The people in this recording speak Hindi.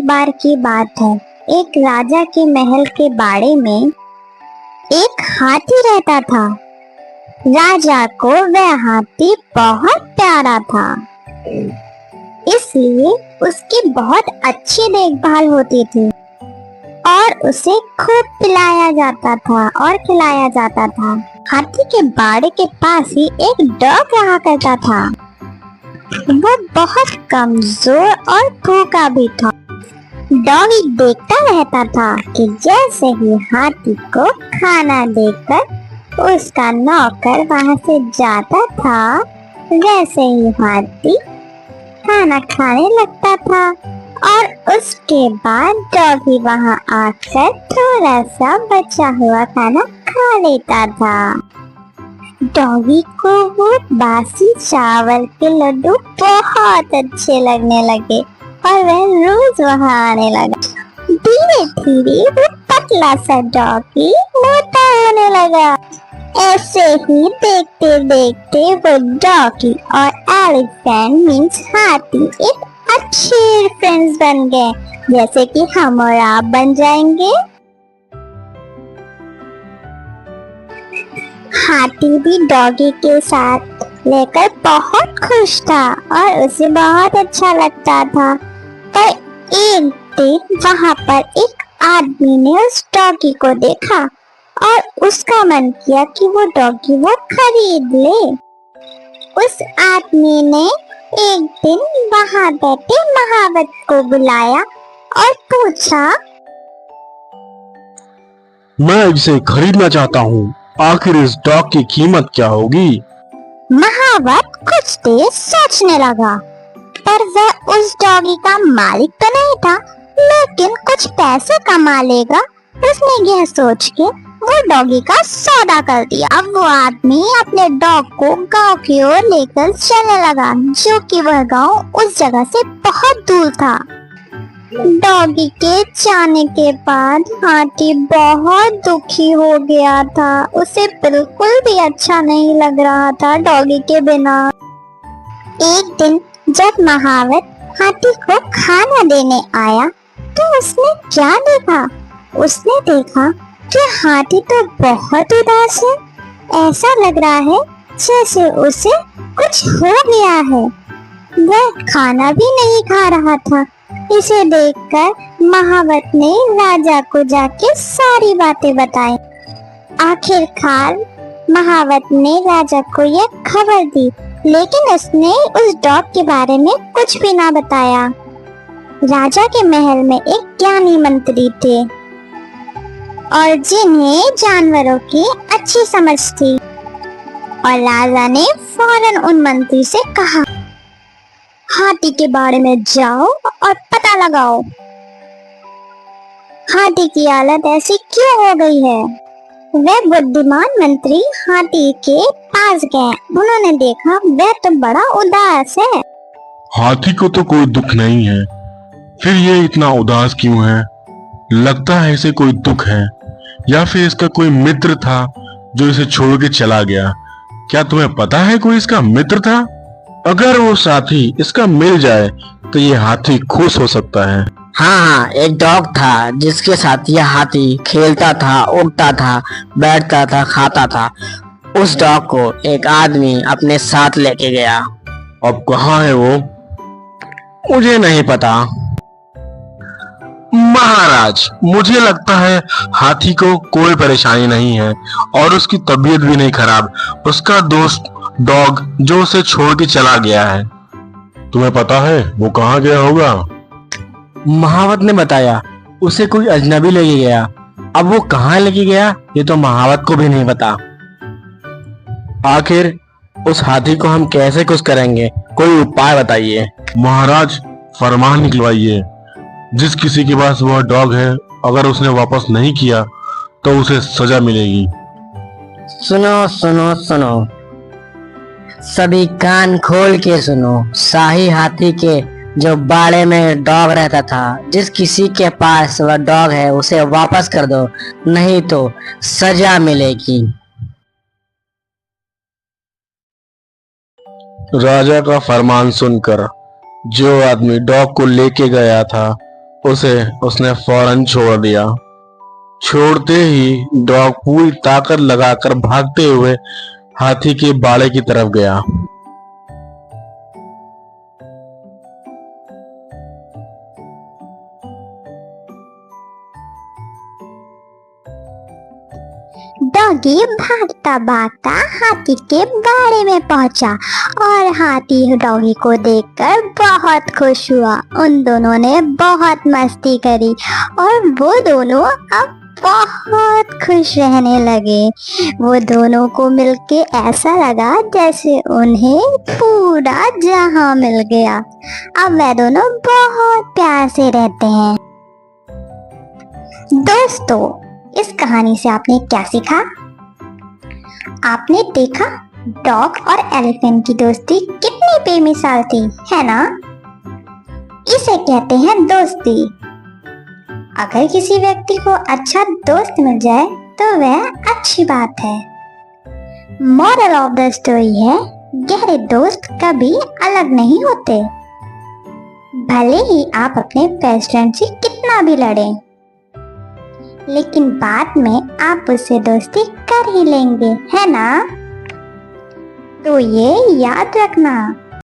बार की बात है। एक राजा के महल के बाड़े में एक हाथी रहता था। राजा को वह हाथी बहुत प्यारा था, इसलिए उसकी बहुत अच्छी देखभाल होती थी और उसे खूब पिलाया जाता था और खिलाया जाता था। हाथी के बाड़े के पास ही एक डॉग रहा करता था। वो बहुत कमजोर और भूखा भी था। डॉगी देखता रहता था कि जैसे ही हाथी को खाना देकर उसका नौकर वहां से जाता था, वैसे ही हाथी खाना खाने लगता था और उसके बाद डॉगी वहां आकर थोड़ा सा बचा हुआ खाना खा लेता था। डॉगी को वो बासी चावल के लड्डू बहुत अच्छे लगने लगे और वह रोज वहां आने लगा। धीरे धीरे वो पतला सा डॉगी मोटा होने लगा। ऐसे ही देखते देखते वो डॉगी और एलिफेंट मीन्स हाथी एक अच्छे फ्रेंड्स बन गए, जैसे कि हम और आप बन जाएंगे। हाथी भी डॉगी के साथ लेकर बहुत खुश था और उसे बहुत अच्छा लगता था। पर एक दिन वहां पर एक आदमी ने उस डॉगी को देखा और उसका मन किया कि वो डॉगी वो खरीद ले। उस आदमी ने एक दिन वहां बैठे महावत को बुलाया और पूछा, मैं इसे खरीदना चाहता हूँ, आखिर इस डॉग की कीमत क्या होगी? महावत कुछ देर सोचने लगा, पर वह उस डॉगी का मालिक तो नहीं था, लेकिन कुछ पैसे कमा लेगा। उसने यह सोच के वो डॉगी का सौदा कर दिया। अब वो आदमी अपने डॉग को गांव की ओर लेकर चलने लगा, जो कि वह गांव उस जगह से बहुत दूर था। डॉगी के जाने के बाद हाथी बहुत दुखी हो गया था। उसे बिल्कुल भी अच्छा नहीं लग रहा था डॉगी के बिना। एक दिन जब महावत हाथी को खाना देने आया तो उसने क्या देखा? उसने देखा कि हाथी तो बहुत उदास है। ऐसा लग रहा है जैसे उसे कुछ हो गया है। वह खाना भी नहीं खा रहा था। इसे देखकर महावत ने राजा को जाके सारी बातें बताई। आखिरकार महावत ने राजा को यह खबर दी, लेकिन उसने उस डॉग के बारे में कुछ भी ना बताया। राजा के महल में एक ज्ञानी मंत्री थे और जिन्हें जानवरों की अच्छी समझ थी, और राजा ने फौरन उन मंत्री से कहा, हाथी के बारे में जाओ और पता लगाओ, हाथी की हालत ऐसी क्यों हो गई है। वह बुद्धिमान मंत्री हाथी के पास गए। उन्होंने देखा वह तो बड़ा उदास है। हाथी को तो कोई दुख नहीं है, फिर ये इतना उदास क्यों है? लगता है इसे कोई दुख है, या फिर इसका कोई मित्र था जो इसे छोड़ के चला गया। क्या तुम्हें पता है कोई इसका मित्र था? अगर वो साथी इसका मिल जाए तो ये हाथी खुश हो सकता है। हाँ, एक डॉग था जिसके साथ यह हाथी खेलता था, उड़ता था, बैठता था, खाता था। उस डॉग को एक आदमी अपने साथ लेके गया। अब कहाँ है वो? मुझे नहीं पता। महाराज, मुझे लगता है हाथी को कोई परेशानी नहीं है और उसकी तबीयत भी नहीं खराब। उसका दोस्त डॉग जो उसे छोड़ के चला गया है। तुम्हें पता है वो कहाँ गया होगा? महावत ने बताया उसे कोई अजनबी लेके गया। अब वो कहाँ लेके गया ये तो महावत को भी नहीं पता। आखिर उस हाथी को हम कैसे खुश करेंगे? कोई उपाय बताइए। महाराज, फरमान निकलवाइए, जिस किसी के पास वह डॉग है, अगर उसने वापस नहीं किया तो उसे सजा मिलेगी। सुनो सुनो सुनो, सभी कान खोल के सुनो। शाही हाथी के जो बाड़े में डॉग रहता था, जिस किसी के पास वह डॉग है उसे वापस कर दो, नहीं तो सजा मिलेगी। राजा का फरमान सुनकर जो आदमी डॉग को लेके गया था उसे उसने फौरन छोड़ दिया। छोड़ते ही डॉग पूरी ताकत लगाकर भागते हुए हाथी के बाड़े की तरफ गया। डॉगी भागता भागता हाथी के बाड़े में पहुंचा और हाथी डॉगी को देखकर बहुत खुश हुआ। उन दोनों ने बहुत मस्ती करी और वो दोनों अब बहुत खुश रहने लगे। वो दोनों को मिलके ऐसा लगा जैसे उन्हें पूरा जहां मिल गया। अब वे दोनों बहुत प्यार से रहते हैं। दोस्तों, इस कहानी से आपने क्या सीखा? आपने देखा डॉग और एलिफेंट की दोस्ती कितनी बेमिसाल थी, है ना? इसे कहते हैं दोस्ती। अगर किसी व्यक्ति को अच्छा दोस्त मिल जाए तो वह अच्छी बात है। मॉरल ऑफ द स्टोरी है, गहरे दोस्त कभी अलग नहीं होते। भले ही आप अपने बेस्ट फ्रेंड से कितना भी लड़ें, लेकिन बाद में आप उससे दोस्ती कर ही लेंगे, है ना? तो ये याद रखना।